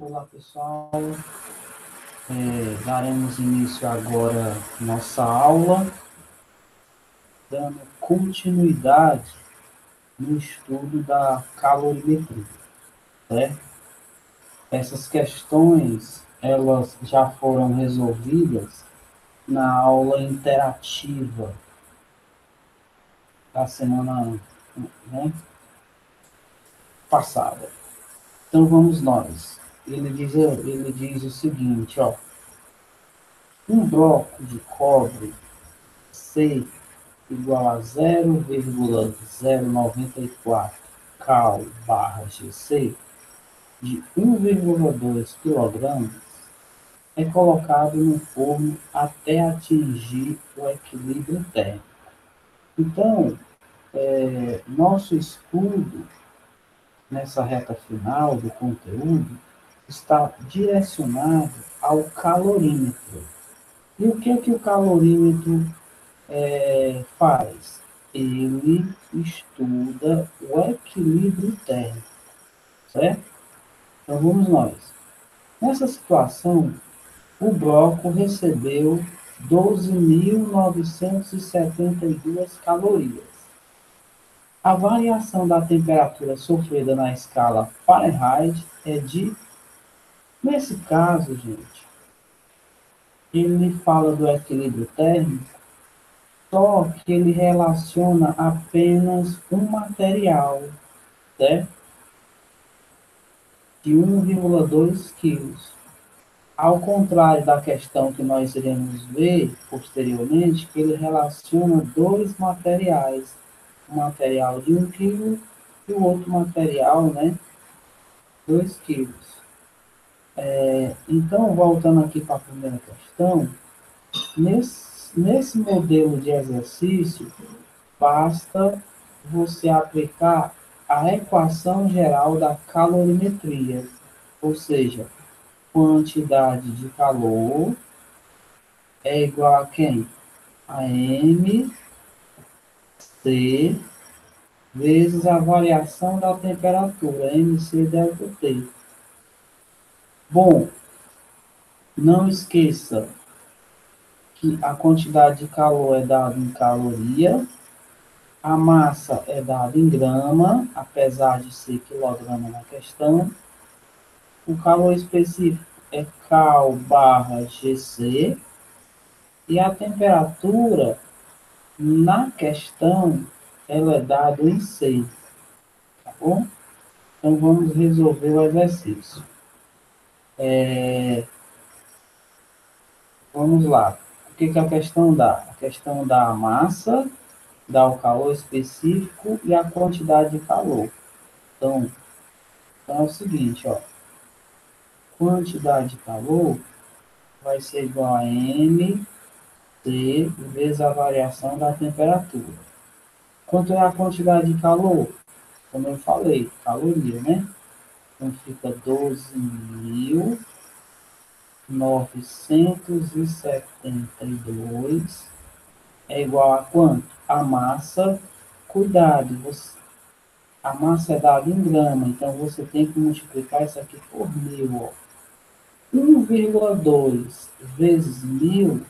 Olá, pessoal. Daremos início agora à nossa aula, dando continuidade no estudo da calorimetria, certo? Essas questões, elas já foram resolvidas na aula interativa da semana, né, passada. Então, vamos nós. Ele diz o seguinte, ó. Um bloco de cobre C igual a 0,094 cal/Gc de 1,2 kg é colocado no forno até atingir o equilíbrio térmico. Então, nosso estudo nessa reta final do conteúdo está direcionado ao calorímetro. E o que é que o calorímetro faz? Ele estuda o equilíbrio térmico, certo? Então vamos nós. Nessa situação, o bloco recebeu 12.972 calorias. A variação da temperatura sofrida na escala Fahrenheit é de... Nesse caso, gente, ele fala do equilíbrio térmico, só que ele relaciona apenas um material, certo? De 1,2 quilos. Ao contrário da questão que nós iremos ver posteriormente, que ele relaciona dois materiais, um material de 1 quilo e o outro material, né, 2 quilos. Então, voltando aqui para a primeira questão, nesse modelo de exercício, basta você aplicar a equação geral da calorimetria, ou seja, quantidade de calor é igual a quem? A MC vezes a variação da temperatura, MC delta T. Bom, não esqueça que a quantidade de calor é dada em caloria, a massa é dada em grama, apesar de ser quilograma na questão. O calor específico é cal/Gc e a temperatura na questão ela é dada em C, tá bom? Então vamos resolver o exercício. Vamos lá. O que a questão dá? A questão dá a massa, dá o calor específico e a quantidade de calor. Então é o seguinte, ó. Quantidade de calor vai ser igual a MC vezes a variação da temperatura. Quanto é a quantidade de calor? Como eu falei, caloria, né? Então fica 12.972 é igual a quanto? A massa. Cuidado, a massa é dada em grama, então você tem que multiplicar isso aqui por 1.000. Ó. 1,2 vezes 1.000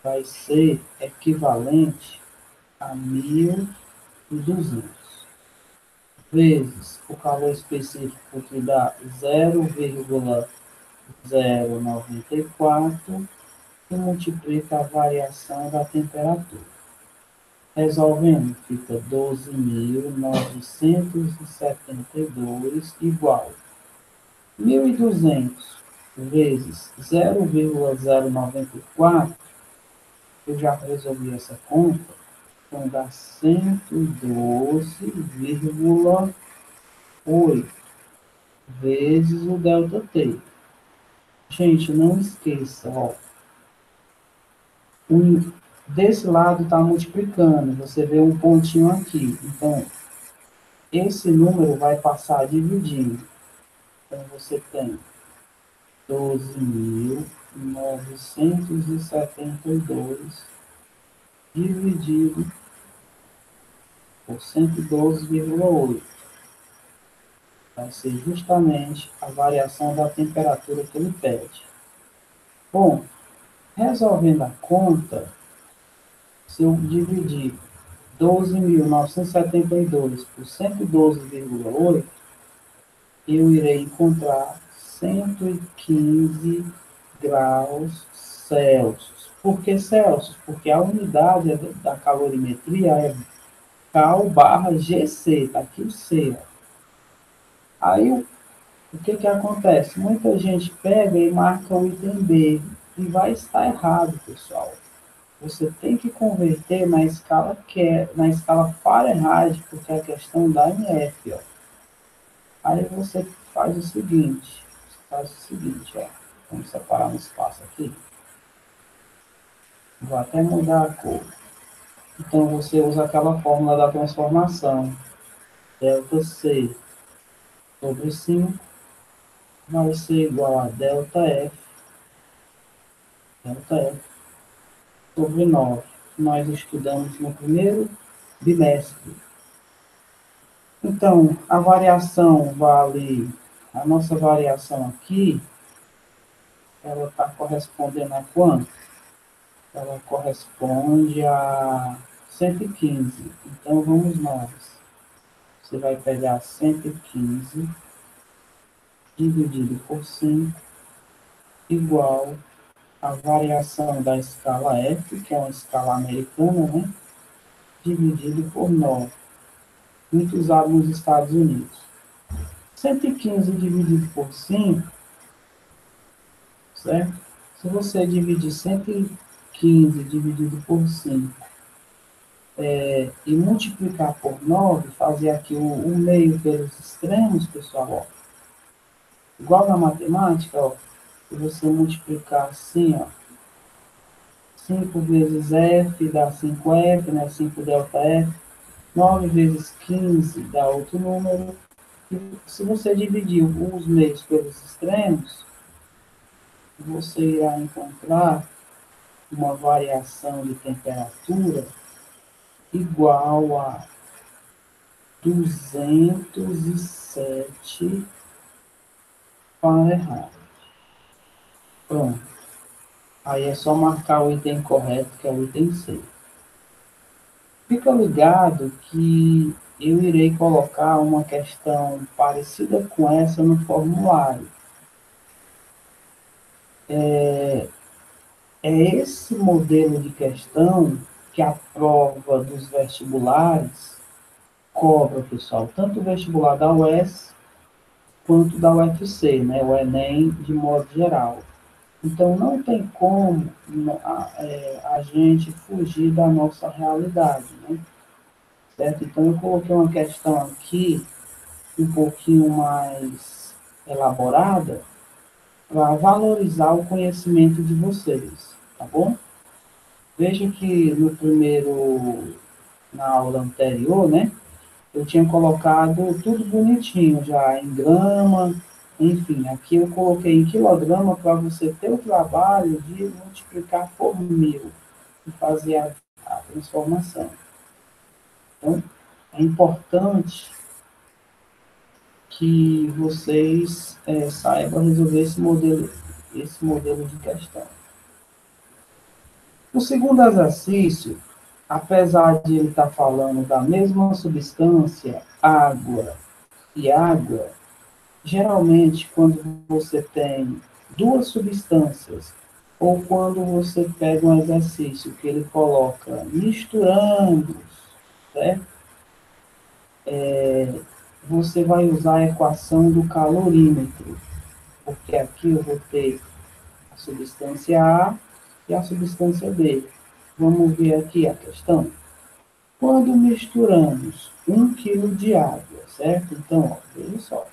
vai ser equivalente a 1.200 vezes o calor específico, que dá 0,094 e multiplica a variação da temperatura. Resolvendo, fica 12.972 igual 1.200 vezes 0,094. Eu já resolvi essa conta, então dá 112,8 vezes o delta-T. Gente, não esqueça, ó, desse lado está multiplicando, você vê um pontinho aqui. Então, esse número vai passar dividindo. Então, você tem 12.972 dividido por 112,8. Vai ser justamente a variação da temperatura que ele pede. Bom, resolvendo a conta, se eu dividir 12.972 por 112,8, eu irei encontrar 115 graus Celsius. Por que Celsius? Porque a unidade da calorimetria é Cal barra GC, está aqui o C. Aí o que, que acontece? Muita gente pega e marca o item B e vai estar errado, pessoal. Você tem que converter na escala Fahrenheit, porque é a questão da MF, ó. Aí você faz o seguinte, ó. Vamos separar um espaço aqui. Vou até mudar a cor. Então você usa aquela fórmula da transformação. Delta C sobre 5 vai ser igual a delta F sobre 9. Nós estudamos no primeiro bimestre. Então, a nossa variação aqui, ela está correspondendo a quanto? Ela corresponde a 115. Então, vamos nós. Você vai pegar 115 dividido por 5 igual a variação da escala F, que é uma escala americana, né? Dividido por 9, muito usado nos Estados Unidos. 115 dividido por 5, certo? Se você dividir 115 dividido por 5 e multiplicar por 9, fazer aqui o meio pelos extremos, pessoal, ó, igual na matemática, ó, se você multiplicar assim, ó, 5 vezes F dá 5F, né? 5 delta F, 9 vezes 15 dá outro número. E se você dividir os meios pelos extremos, você irá encontrar uma variação de temperatura igual a 207 Fahrenheit. Pronto. Aí é só marcar o item correto, que é o item C. Fica ligado que eu irei colocar uma questão parecida com essa no formulário. É esse modelo de questão que a prova dos vestibulares cobra, pessoal, tanto o vestibular da UES quanto da UFC, né, o Enem de modo geral. Então, não tem como a gente fugir da nossa realidade, né? Certo? Então, eu coloquei uma questão aqui um pouquinho mais elaborada para valorizar o conhecimento de vocês, tá bom? Veja que na aula anterior, né, eu tinha colocado tudo bonitinho já em grama, enfim, aqui eu coloquei em quilograma para você ter o trabalho de multiplicar por 1.000 e fazer a transformação. Então, é importante que vocês saibam resolver esse modelo de questão. O segundo exercício, apesar de ele estar falando da mesma substância, água e água, geralmente quando você tem duas substâncias, ou quando você pega um exercício que ele coloca misturando, certo? Você vai usar a equação do calorímetro, porque aqui eu vou ter a substância A e a substância B. Vamos ver aqui a questão. Quando misturamos 1 kg de água, certo? Então, ó, veja só.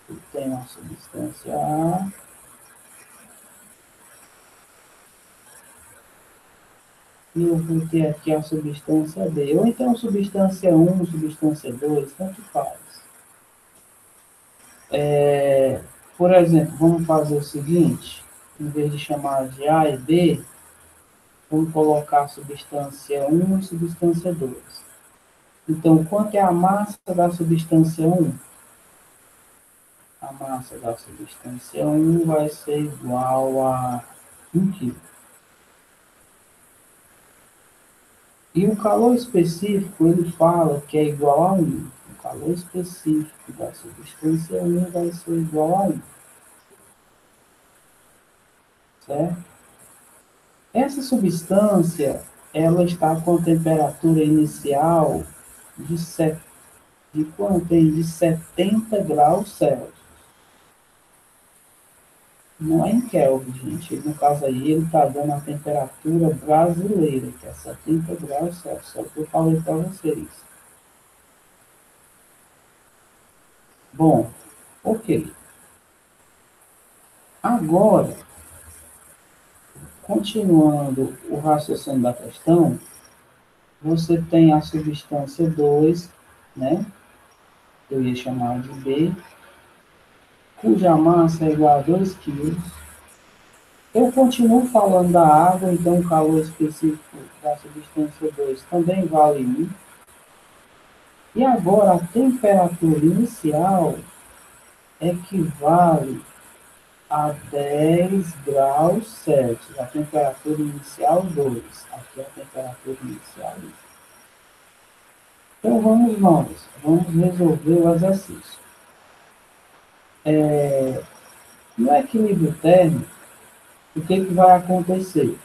Eu tenho a substância A e eu vou ter aqui a substância B. Ou então substância 1, substância 2, tanto faz. Por exemplo, vamos fazer o seguinte, em vez de chamar de A e B, vamos colocar substância 1 e substância 2. Então, quanto é a massa da substância 1? A massa da substância 1 vai ser igual a 1 kg. E o calor específico, ele fala que é igual a 1. O calor específico da substância 1 vai ser igual a 1. Certo? Essa substância, ela está com a temperatura inicial de quanto? De 70 graus Celsius. Não é em Kelvin, gente. No caso aí, ele está dando a temperatura brasileira, que é 70 graus Celsius. É o que eu falei para vocês. Bom, ok. Agora, continuando o raciocínio da questão, você tem a substância 2, né? Eu ia chamar de B, cuja massa é igual a 2 kg. Eu continuo falando da água, então o calor específico da substância 2 também vale 1. E agora a temperatura inicial equivale a 10 graus Celsius. A temperatura inicial 2. Aqui é a temperatura inicial 1. Então vamos resolver o exercício. No equilíbrio térmico, o que vai acontecer?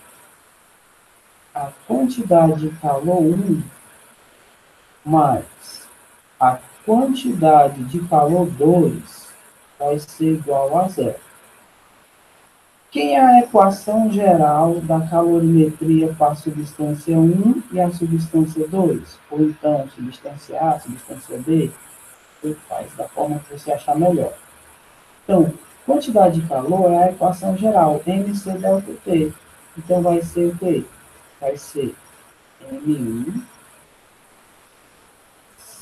A quantidade de calor 1 mais a quantidade de calor 2 vai ser igual a zero. Quem é a equação geral da calorimetria para a substância 1 e a substância 2? Ou então substância A, substância B? Você faz da forma que você achar melhor. Então, quantidade de calor é a equação geral, mc delta T. Então vai ser o quê? Vai ser M1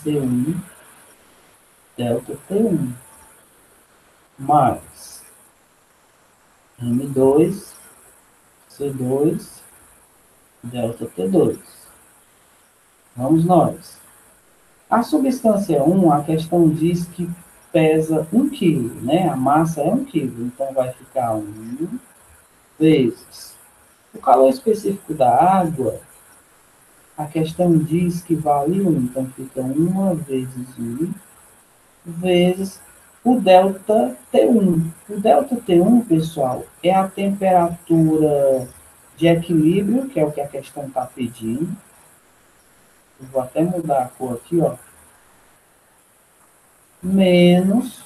C1 delta T1 mais M2 C2 delta T2. Vamos nós. A substância 1, a questão diz que pesa 1 kg, né? A massa é 1 kg, então vai ficar 1 vezes. O calor específico da água, a questão diz que vale 1, então fica 1 vezes 1 vezes o delta T1. O delta T1, pessoal, é a temperatura de equilíbrio, que é o que a questão está pedindo. Eu vou até mudar a cor aqui, ó. Menos.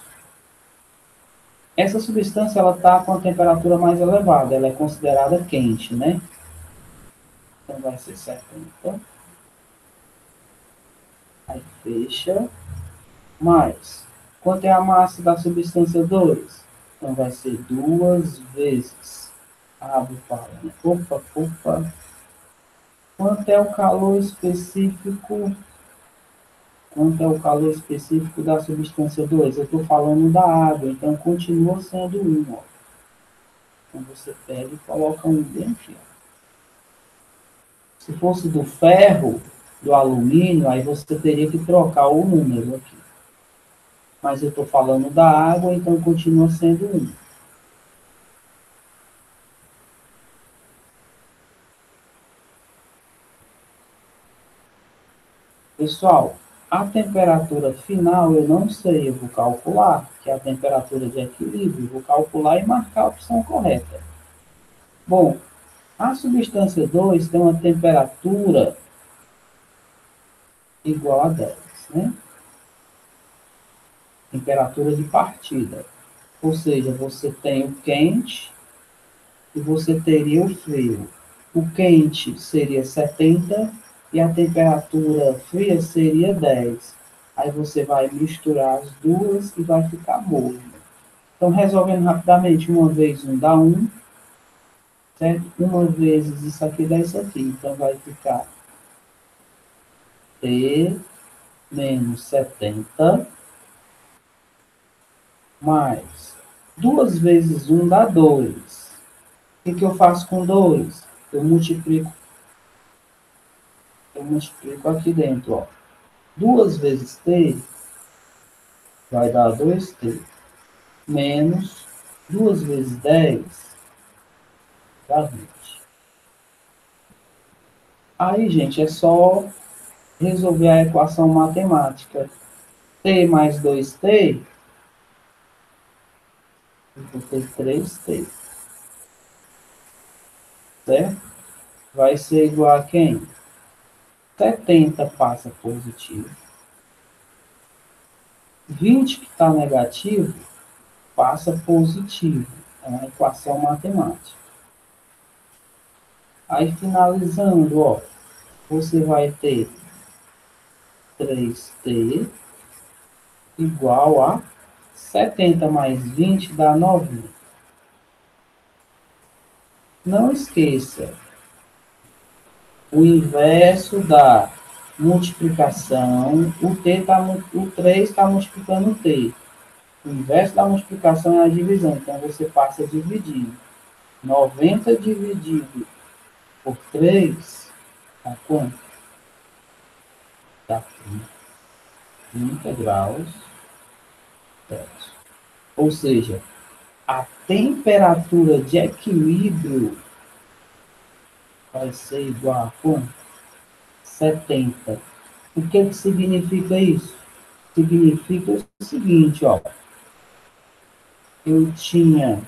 Essa substância ela está com a temperatura mais elevada, ela é considerada quente, né? Então vai ser 70. Aí fecha. Mais. Quanto é a massa da substância 2? Então vai ser 2 vezes. Abre para. Opa, opa. Quanto é o calor específico? Quanto é o calor específico da substância 2? Eu estou falando da água, então continua sendo 1. Ó. Então você pega e coloca 1 bem aqui. Ó. Se fosse do ferro, do alumínio, aí você teria que trocar o número aqui. Mas eu estou falando da água, então continua sendo 1. Pessoal, a temperatura final eu não sei, eu vou calcular, que é a temperatura de equilíbrio, vou calcular e marcar a opção correta. Bom, a substância 2 tem uma temperatura igual a 10, né? Temperatura de partida. Ou seja, você tem o quente e você teria o frio. O quente seria 70 e a temperatura fria seria 10. Aí você vai misturar as duas e vai ficar morno. Então, resolvendo rapidamente, 1 vezes 1 dá 1, certo? 1 vezes isso aqui dá isso aqui. Então, vai ficar T menos 70 mais 2 vezes 1 dá 2. O que eu faço com 2? Eu multiplico aqui dentro, ó. 2 vezes T vai dar 2T. Menos 2 vezes 10 dá 20. Aí, gente, é só resolver a equação matemática. T mais 2T, eu vou ter 3T. Certo? Vai ser igual a quem? 70 passa positivo. 20 que está negativo, passa positivo. É uma equação matemática. Aí, finalizando, ó, você vai ter 3T igual a 70 mais 20 dá 90. Não esqueça, o inverso da multiplicação, o 3 está multiplicando o T. O inverso da multiplicação é a divisão, então você passa a dividir. 90 dividido por 3 dá quanto? Dá 30 graus Celsius. Ou seja, a temperatura de equilíbrio vai ser igual a quanto? 70. O que significa isso? Significa o seguinte, ó. Eu tinha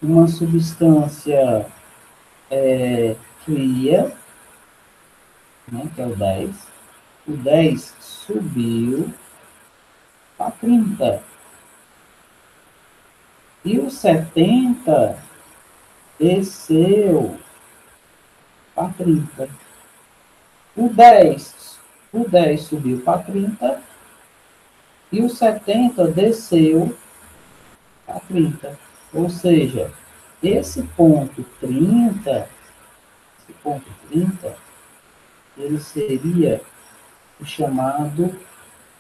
uma substância fria, né, que é o 10. O 10 subiu para 30. E o 70 desceu para 30. O 10, o 10 subiu para 30 e o 70 desceu para 30. Ou seja, esse ponto 30, ele seria o chamado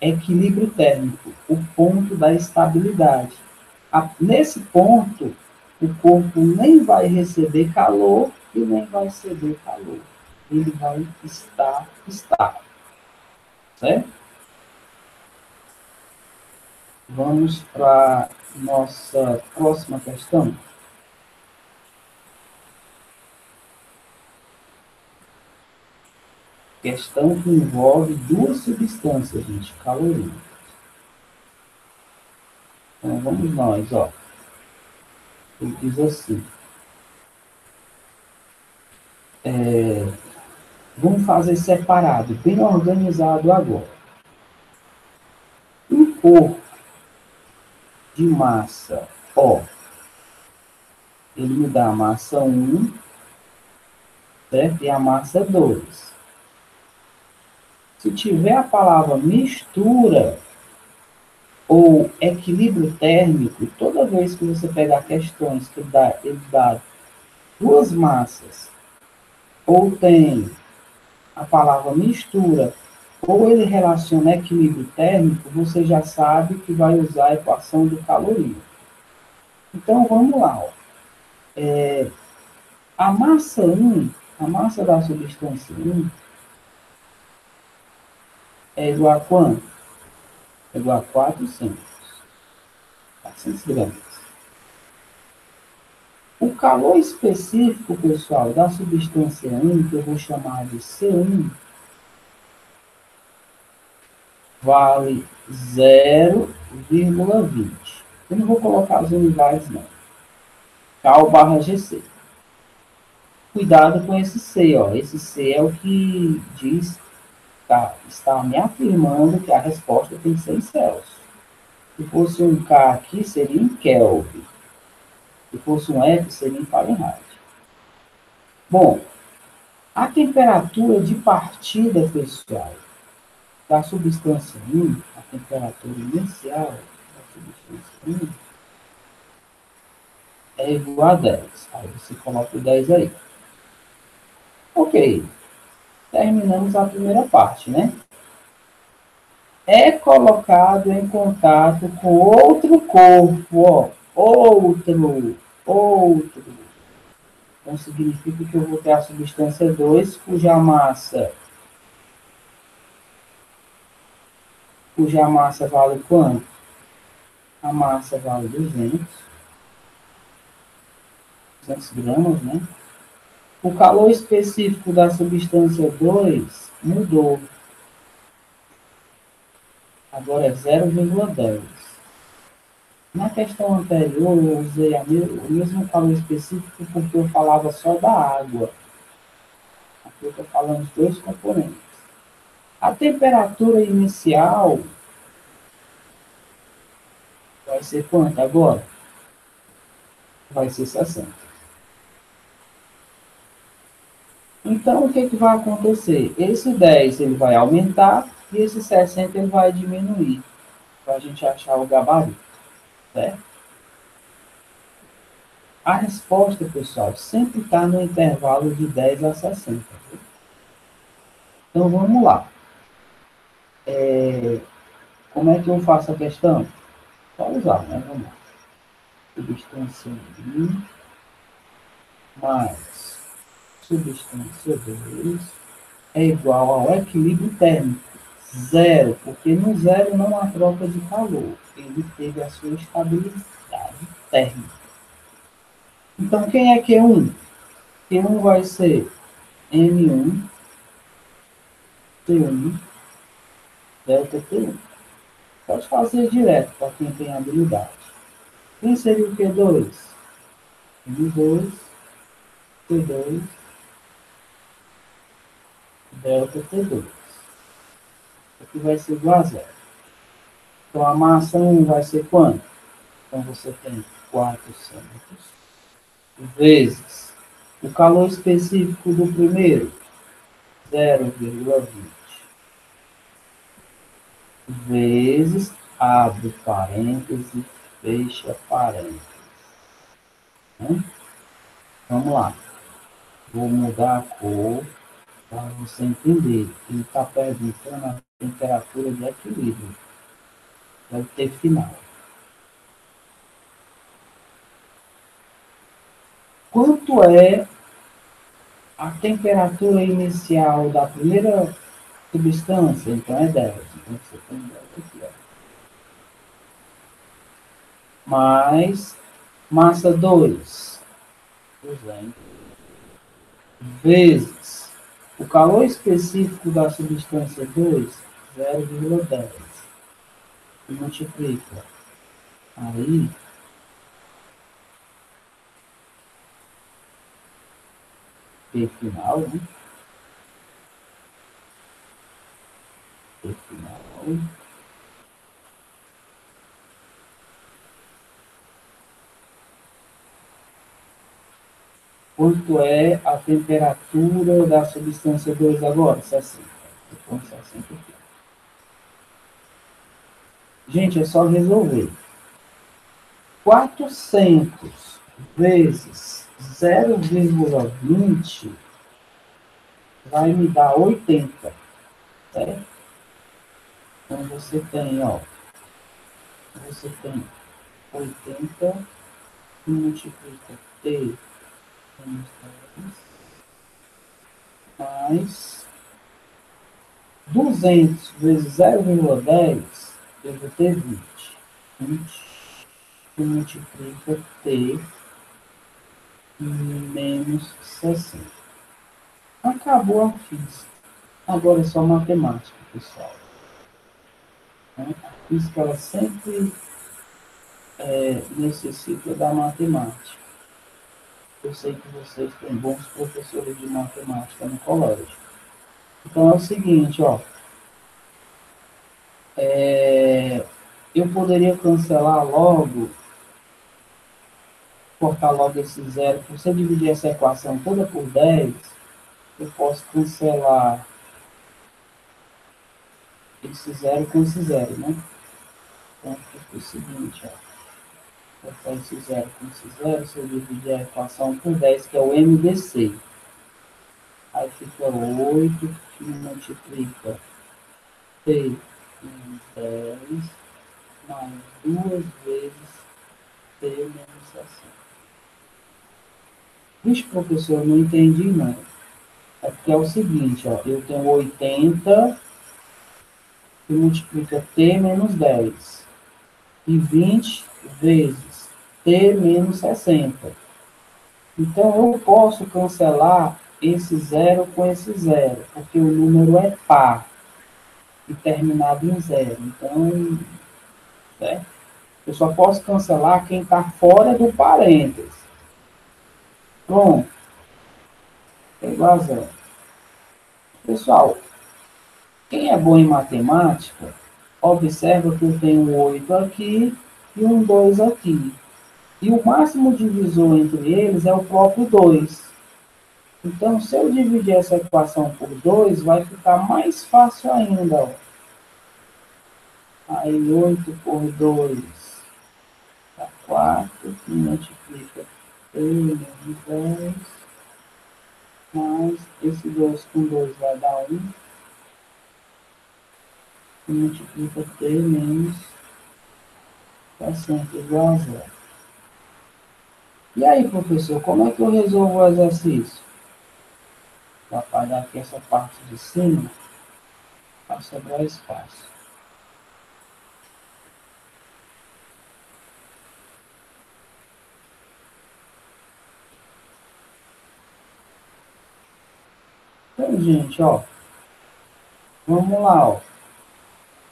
equilíbrio térmico, o ponto da estabilidade. Nesse ponto, o corpo nem vai receber calor e nem vai ceder calor. Ele vai estar estável. Certo? Vamos para a nossa próxima questão. Questão que envolve duas substâncias, gente, calorias. Então, vamos nós, ó. Ele diz assim. Vamos fazer separado, bem organizado agora. Um corpo de massa O, ele me dá a massa 1, certo? E a massa 2. Se tiver a palavra mistura ou equilíbrio térmico, toda vez que você pegar questões que ele dá duas massas, ou tem a palavra mistura, ou ele relaciona equilíbrio térmico, você já sabe que vai usar a equação do caloria. Então, vamos lá. Ó. A massa 1, a massa da substância 1, é igual a quanto? É igual a 400. 400 gramas. O calor específico, pessoal, da substância 1, que eu vou chamar de C1, vale 0,20. Eu não vou colocar as unidades, não. Cal/GC. Cuidado com esse C, ó. Esse C é o que diz, está me afirmando que a resposta tem que ser em Celsius. Se fosse um K aqui, seria em Kelvin. Se fosse um F, seria em Fahrenheit. Bom, a temperatura de partida, pessoal, da substância 1, a temperatura inicial da substância 1, é igual a 10. Aí você coloca o 10 aí. Ok. Terminamos a primeira parte, né? É colocado em contato com outro corpo, ó. Outro. Então, significa que eu vou ter a substância 2, cuja massa cuja massa vale quanto? A massa vale 200 gramas, né? O calor específico da substância 2 mudou. Agora é 0,10. Na questão anterior, eu usei o mesmo calor específico porque eu falava só da água. Aqui eu estou falando de dois componentes. A temperatura inicial vai ser quanto agora? Vai ser 60. Então, o que, que vai acontecer? Esse 10 ele vai aumentar e esse 60 ele vai diminuir, para a gente achar o gabarito, certo? A resposta, pessoal, sempre está no intervalo de 10 a 60. Viu? Então, vamos lá. Como é que eu faço a questão? Só usar, né? Vamos lá. Substância 1 mais substância 2 é igual ao equilíbrio térmico. Zero, porque no zero não há troca de calor. Ele teve a sua estabilidade térmica. Então, quem é Q1? Q1 vai ser M1, T1, delta T1. Pode fazer direto para quem tem habilidade. Quem seria o Q2? M2, T2, delta T2. Aqui vai ser igual a zero. Então, a massa 1 vai ser quanto? Então, você tem 400 vezes o calor específico do primeiro, 0,20, vezes, abre parênteses, fecha parênteses. Né? Vamos lá. Vou mudar a cor para você entender. Ele está perguntando a temperatura de equilíbrio. Deve ter final. Quanto é a temperatura inicial da primeira substância? Então é 10. Então você tem 10 aqui. Ó. Mais massa 2, 200, vezes o calor específico da substância 2, 0,10. E multiplica. Aí, P final, né? P final. Quanto é a temperatura da substância 2 agora? 60. Então, 60 aqui. Gente, é só resolver. 400 vezes 0,20 vai me dar 80, certo? Então, você tem, ó, você tem 80 e multiplica T menos 10 mais 200 vezes 0,10, eu vou ter 20. 20 e multiplica T menos 60. Acabou a física. Agora é só matemática, pessoal. Né? A física, ela sempre necessita da matemática. Eu sei que vocês têm bons professores de matemática no colégio. Então é o seguinte, ó. Eu poderia cancelar logo, cortar logo esse zero. Se você dividir essa equação toda por 10, eu posso cancelar esse zero com esse zero, né? Então fica o seguinte, ó. Cortar esse zero com esse zero, se eu dividir a equação por 10, que é o MDC. Aí fica 8 que multiplica T menos 10 mais 2 vezes T menos 60. Vixe, professor, não entendi não. É porque é o seguinte, ó, eu tenho 80 que multiplica t menos 10. E 20 vezes t menos 60. Então, eu posso cancelar esse zero com esse zero, porque o número é par e terminado em zero. Então, certo? Eu só posso cancelar quem está fora do parênteses. Pronto, é igual a zero. Pessoal, quem é bom em matemática, observa que eu tenho um 8 aqui e um 2 aqui. E o máximo divisor entre eles é o próprio 2. Então, se eu dividir essa equação por 2, vai ficar mais fácil ainda. Ó. Aí, 8 por 2 dá 4, que multiplica 3 menos 10, mais esse 2 com 2 vai dar 1, que multiplica 3 menos 60 igual a 0. E aí, professor, como é que eu resolvo o exercício? Vou apagar aqui essa parte de cima para sobrar espaço. Então, gente, ó, vamos lá, ó.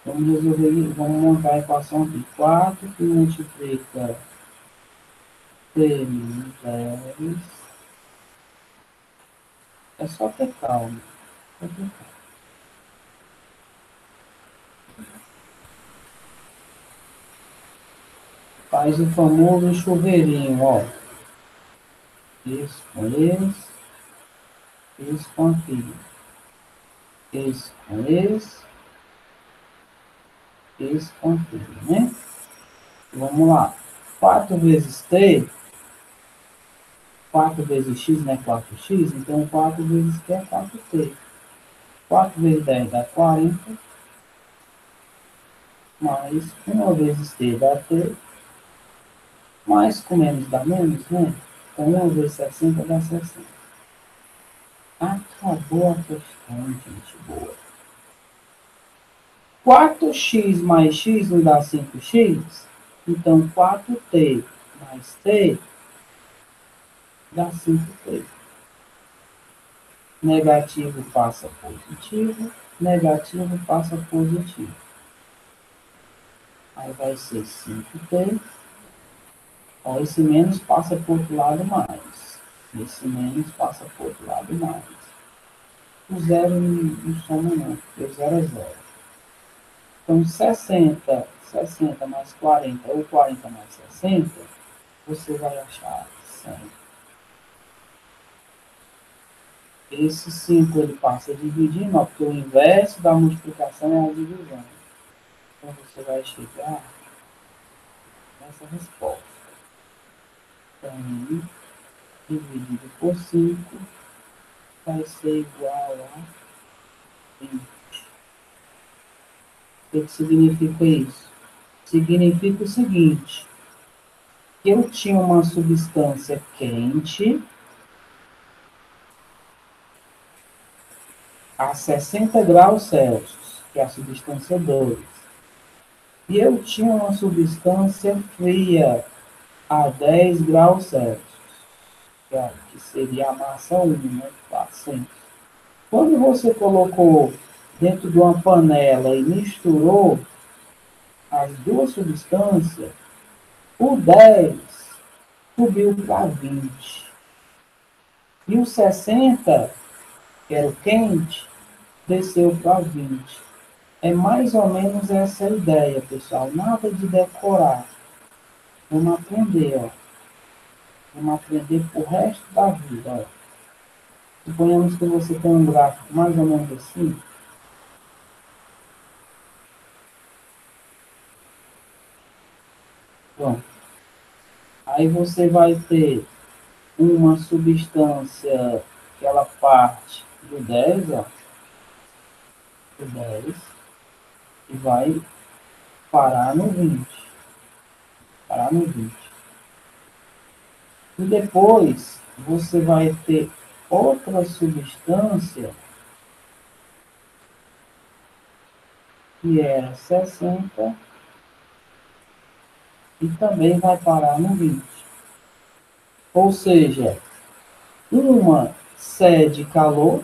Vamos resolver, vamos montar a equação aqui. 4 que multiplica 3 menos 10. É só ter calma. Só ter calma. Faz o famoso chuveirinho, ó. Isso com esse, isso com aquilo. Isso com esse com aquilo, né? Vamos lá. 4 vezes t, 4 vezes x, né? 4x, então 4 vezes t é 4t. 4 vezes 10 dá 40, mais 1 vezes t dá t, mais com menos dá menos, né? Então 1 vezes 60 dá 60. Acabou a questão, gente boa. 4x mais x não dá 5x? Então 4t mais t dá 5t. Negativo passa positivo, negativo passa positivo. Aí vai ser 5t. Ó, esse menos passa para o outro lado mais. Esse menos passa para o outro lado mais. O zero não soma não, porque o zero é zero. Então 60 mais 40 ou 40 mais 60, você vai achar 100. Esse 5 ele passa dividindo, ó, porque o inverso da multiplicação é a divisão. Então você vai chegar nessa resposta. Então, dividido por 5 vai ser igual a 20. O que significa isso? Significa o seguinte, que eu tinha uma substância quente a 60 graus Celsius, que é a substância 2. E eu tinha uma substância fria a 10 graus Celsius, que seria a massa 1, né? 400. Quando você colocou dentro de uma panela e misturou as duas substâncias, o 10 subiu para 20. E o 60, que era o quente, desceu para 20. É mais ou menos essa a ideia, pessoal. Nada de decorar. Vamos aprender, ó. Vamos aprender pro resto da vida, ó. Suponhamos que você tem um gráfico mais ou menos assim. Pronto. Aí você vai ter uma substância que ela parte do 10, ó. Do 10. E vai parar no 20. Parar no 20. E depois você vai ter outra substância que era 60, e também vai parar no 20. Ou seja, uma cede calor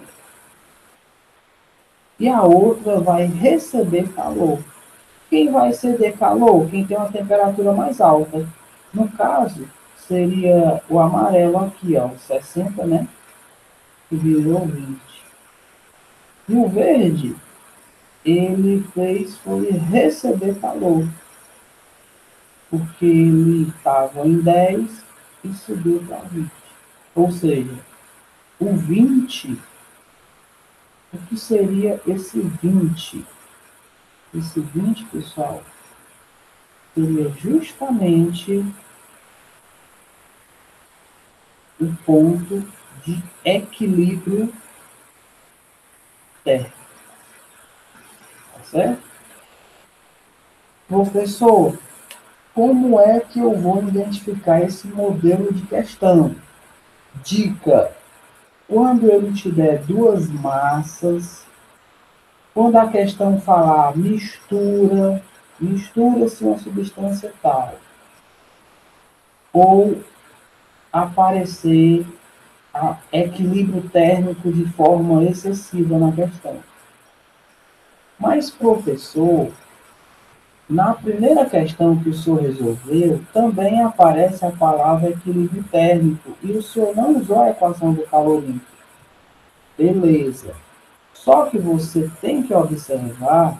e a outra vai receber calor. Quem vai ceder calor? Quem tem uma temperatura mais alta. No caso, seria o amarelo aqui, ó, 60, né? Que virou 20. E o verde, ele fez foi receber calor, porque ele estava em 10 e subiu para 20. Ou seja, o 20, o que seria esse 20? Esse 20, pessoal, seria justamente o ponto de equilíbrio térmico, tá certo? Professor, como é que eu vou identificar esse modelo de questão? Dica: quando ele te der duas massas, quando a questão falar mistura-se uma substância tal, ou aparecer equilíbrio térmico de forma excessiva na questão. Mas, professor, na primeira questão que o senhor resolveu, também aparece a palavra equilíbrio térmico, e o senhor não usou a equação do calorômetro. Beleza. Só que você tem que observar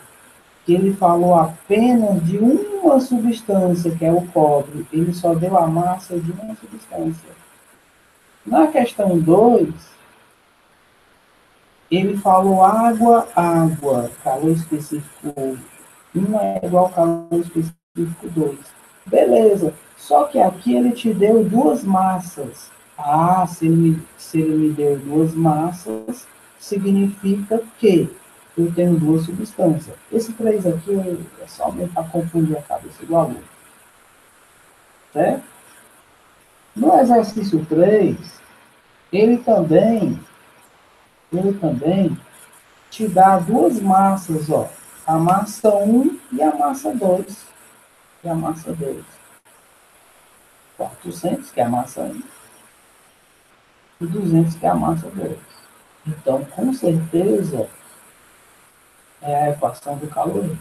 que ele falou apenas de uma substância, que é o cobre. Ele só deu a massa de uma substância. Na questão 2, ele falou água, água, calor específico 1 é igual ao calor específico 2. Beleza. Só que aqui ele te deu duas massas. Ah, se ele me deu duas massas, significa que eu tenho duas substâncias. Esse 3 aqui é só para confundir a cabeça do aluno. Certo? No exercício 3, ele também, ele também te dá duas massas, ó. A massa 1 e a massa 2. E a massa 2. 400, que é a massa 1, e 200, que é a massa 2. Então, com certeza, é a equação do calor.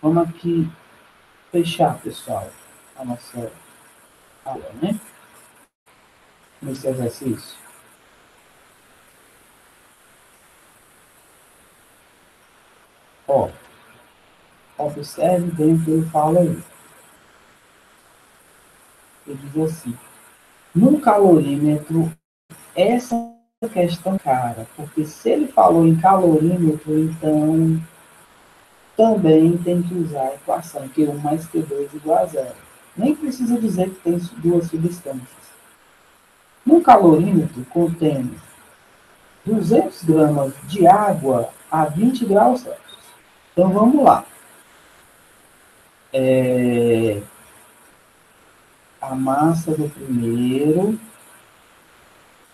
Vamos aqui fechar, pessoal, a nossa aula, né? Nesse exercício. Ó, observe bem o que ele fala aí. Ele diz assim: no calorímetro, essa questão cara, porque se ele falou em calorímetro, então também tem que usar a equação Q1 mais Q2 igual a zero. Nem precisa dizer que tem duas substâncias. No calorímetro, contém 200 gramas de água a 20 graus Celsius. Então, vamos lá. A massa do primeiro,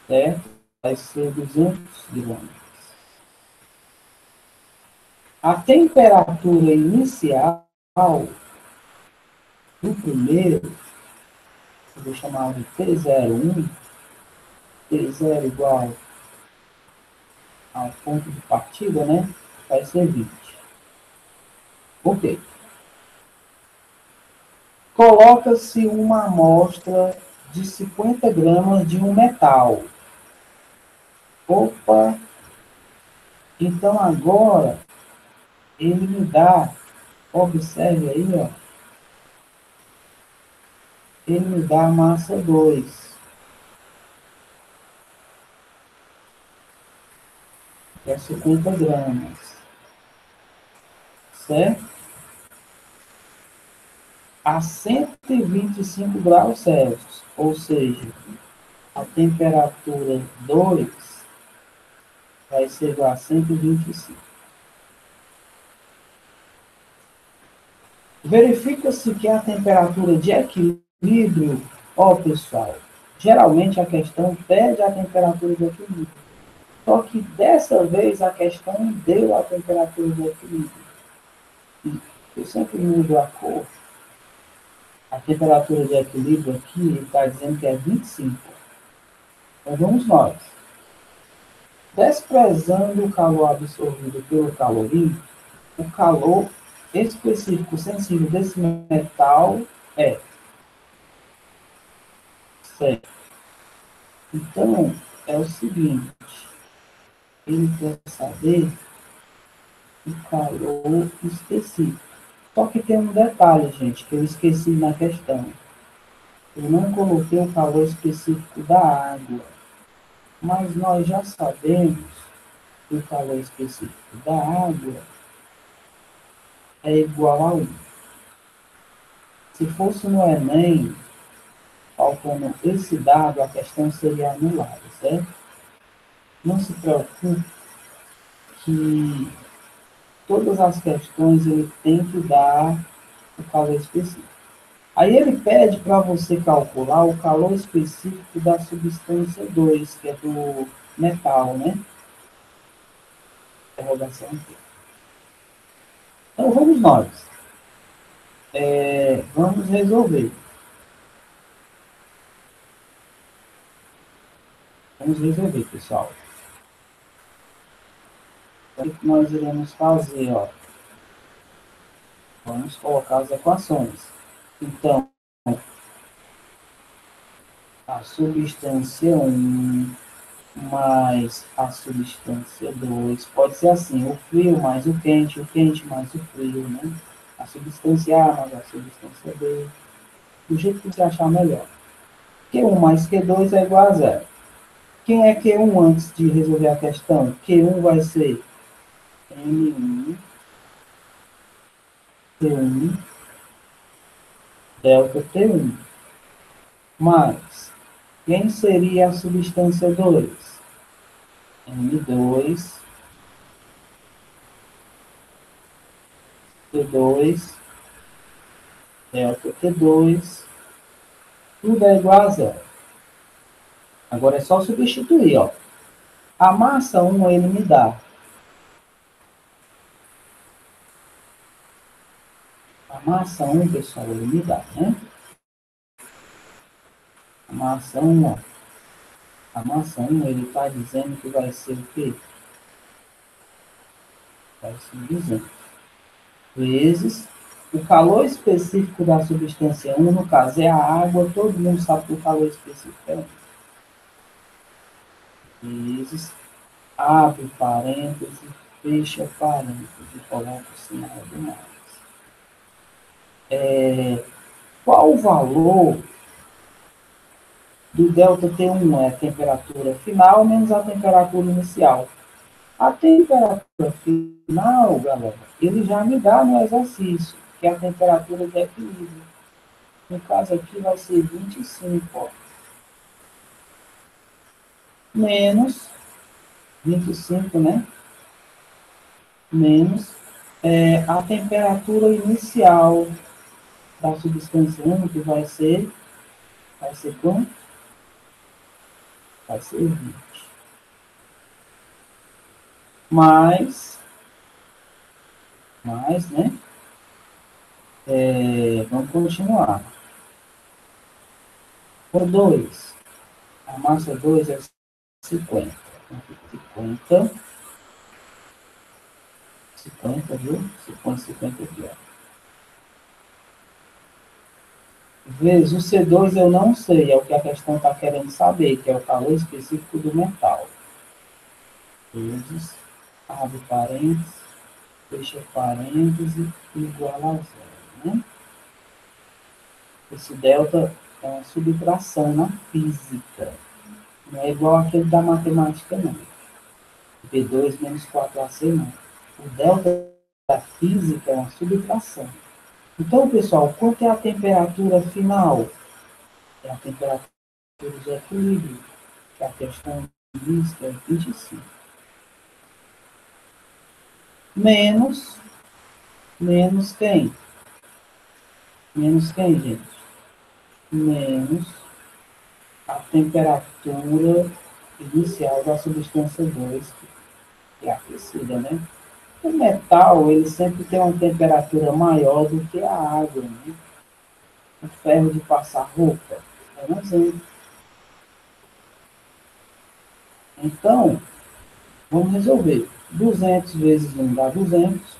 certo? Vai ser 200 gramas. A temperatura inicial do primeiro, eu vou chamar de T01, T0 igual ao ponto de partida, né? Vai ser 20. Ok. Coloca-se uma amostra de 50 gramas de um metal. Opa! Então agora ele me dá, observe aí, ó, ele me dá a massa 2, que é 50 gramas, certo? A 125 graus Celsius, ou seja, a temperatura 2 vai ser igual a 125. Verifica-se que a temperatura de equilíbrio, ó pessoal, geralmente a questão pede a temperatura de equilíbrio. Só que dessa vez a questão deu a temperatura de equilíbrio. Eu sempre mudo a cor. A temperatura de equilíbrio aqui está dizendo que é 25. Então vamos nós. Desprezando o calor absorvido pelo calorim, o calor específico sensível desse metal é 7. Então, é o seguinte, ele quer saber o calor específico. Só que tem um detalhe, gente, que eu esqueci na questão. Eu não coloquei o calor específico da água, mas nós já sabemos que o calor específico da água é igual a 1. Se fosse no Enem, faltando esse dado, a questão seria anulada, certo? Não se preocupe que todas as questões ele tem que dar o calor específico. Aí ele pede para você calcular o calor específico da substância 2, que é do metal, né? Interrogação aqui. Então vamos nós. Vamos resolver. Vamos resolver, pessoal. Então, o que nós iremos fazer? Ó? Vamos colocar as equações. Então, a substância 1 mais a substância 2 pode ser assim, o frio mais o quente mais o frio, né? A substância A mais a substância B, do jeito que você achar melhor. Q1 mais Q2 é igual a zero. Quem é Q1 antes de resolver a questão? Q1 vai ser M1, T1, delta T1. Mais, quem seria a substância 2? M2, T2, delta T2, tudo é igual a zero. Agora é só substituir, ó. A massa 1 ele me dá. A massa 1, pessoal, ele me dá, né? A massa 1, ó. A massa 1, ele está dizendo que vai ser o quê? Vai ser 200. Vezes o calor específico da substância 1, no caso, é a água. Todo mundo sabe que o calor específico é 1. Vezes, abre parêntese, fecha parêntese, coloca o sinal do mais. Qual o valor do delta T1? É a temperatura final menos a temperatura inicial. A temperatura final, galera, ele já me dá no exercício, que é a temperatura de equilíbrio. No caso aqui vai ser 25, ó. Menos 25, né? Menos a temperatura inicial da substância 1, que vai ser quanto? Vai ser 20. Mais, né? Vamos continuar. Por 2. A massa 2 é 50. 50, 50, viu? Você põe 50 aqui, ó. Vezes o C2 eu não sei, é o que a questão está querendo saber, que é o calor específico do metal. Vezes, abre parênteses, fecha parênteses, igual a zero, né? Esse delta é uma subtração na física. Não é igual aquele da matemática, não. B2 menos 4AC, não. O delta da física é uma subtração. Então, pessoal, quanto é a temperatura final? É a temperatura de equilíbrio, que a questão diz que é 25. Menos quem? Menos quem, gente? Menos a temperatura inicial da substância 2, que é aquecida, né? O metal, ele sempre tem uma temperatura maior do que a água, né? O ferro de passar roupa, é um exemplo. Então, vamos resolver. 200 vezes 1 dá 200.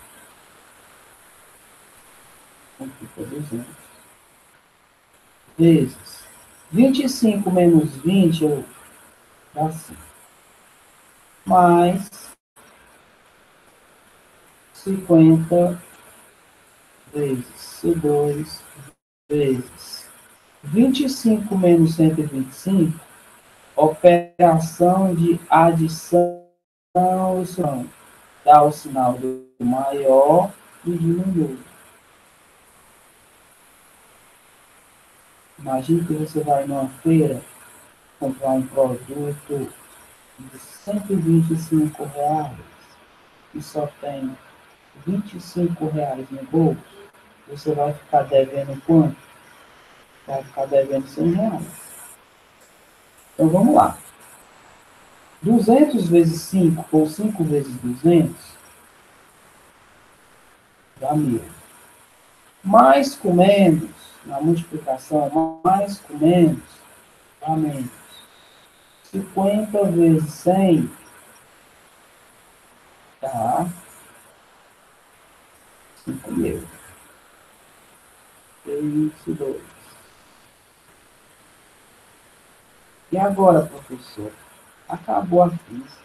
Então, fica 200. Vezes 25 menos 20, dá 5. Mais 50 vezes C2 vezes 25 menos 125, operação de adição e soma. Dá o sinal do maior e diminui. Imagine que você vai numa feira comprar um produto de R$ 125 e só tem R$ 25 no bolso. Você vai ficar devendo quanto? Vai ficar devendo R$ 100. Então vamos lá. 200 vezes 5 ou 5 vezes 200 dá 1.000. Mais com menos, na multiplicação, mais com menos, dá menos. 50 vezes 100 dá 5.000. 22. E agora, professor? Acabou a física.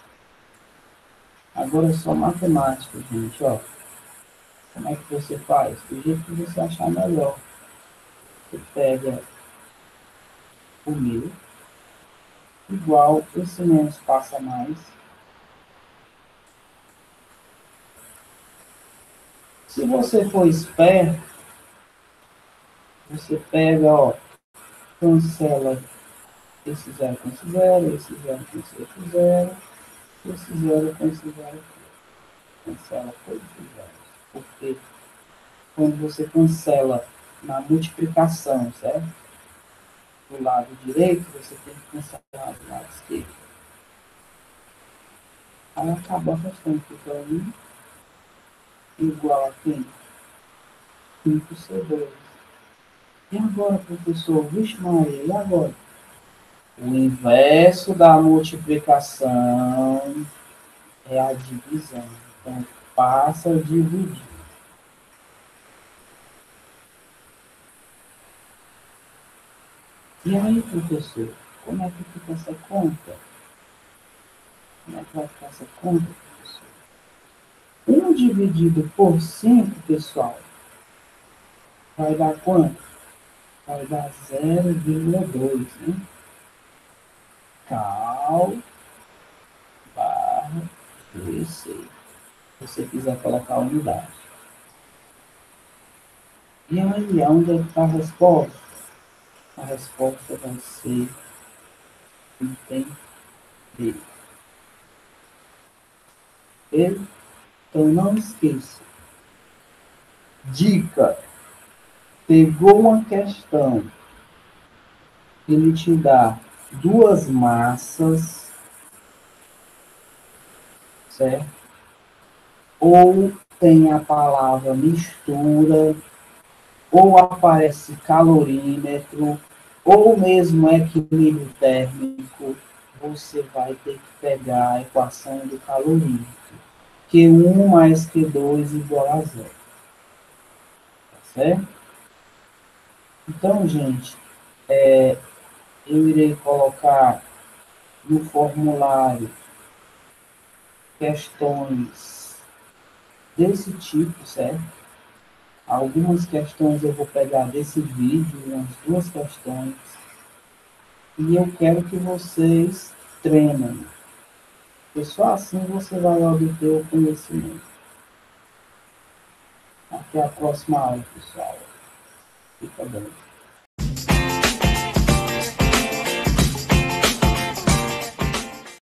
Agora é só matemática, gente, ó. Como é que você faz? Do jeito que você achar melhor. Você pega o 1.000, igual, esse menos passa mais. Se você for esperto, você pega, ó, cancela esse zero com esse zero, esse zero com esse zero, esse zero com esse zero. Cancela todos os zeros. Porque quando você cancela na multiplicação, certo? Do lado direito, você tem que cancelar do lado esquerdo. Aí acaba a questão, fica 1 igual a quem? 5C2. E agora, professor? Vixe Maria, e agora? O inverso da multiplicação é a divisão. Então, passa a dividir. E aí, professor, como é que fica essa conta? Como é que vai ficar essa conta, professor? 1 dividido por 5, pessoal, vai dar quanto? Vai dar 0,2, né? Cal barra DC. Se você quiser colocar a unidade. E aí, onde é que está a resposta? A resposta vai ser item B. Beleza? Então, não esqueça. Dica. Pegou uma questão que ele te dá duas massas, certo? Ou tem a palavra mistura, ou aparece calorímetro, ou mesmo equilíbrio térmico, você vai ter que pegar a equação do calorímetro. Q1 mais Q2 igual a zero. Tá certo? Então, gente, eu irei colocar no formulário questões desse tipo, certo? Algumas questões eu vou pegar desse vídeo, umas 2 questões, e eu quero que vocês treinem, porque só assim você vai obter o conhecimento. Até a próxima aula, pessoal. Fica bem.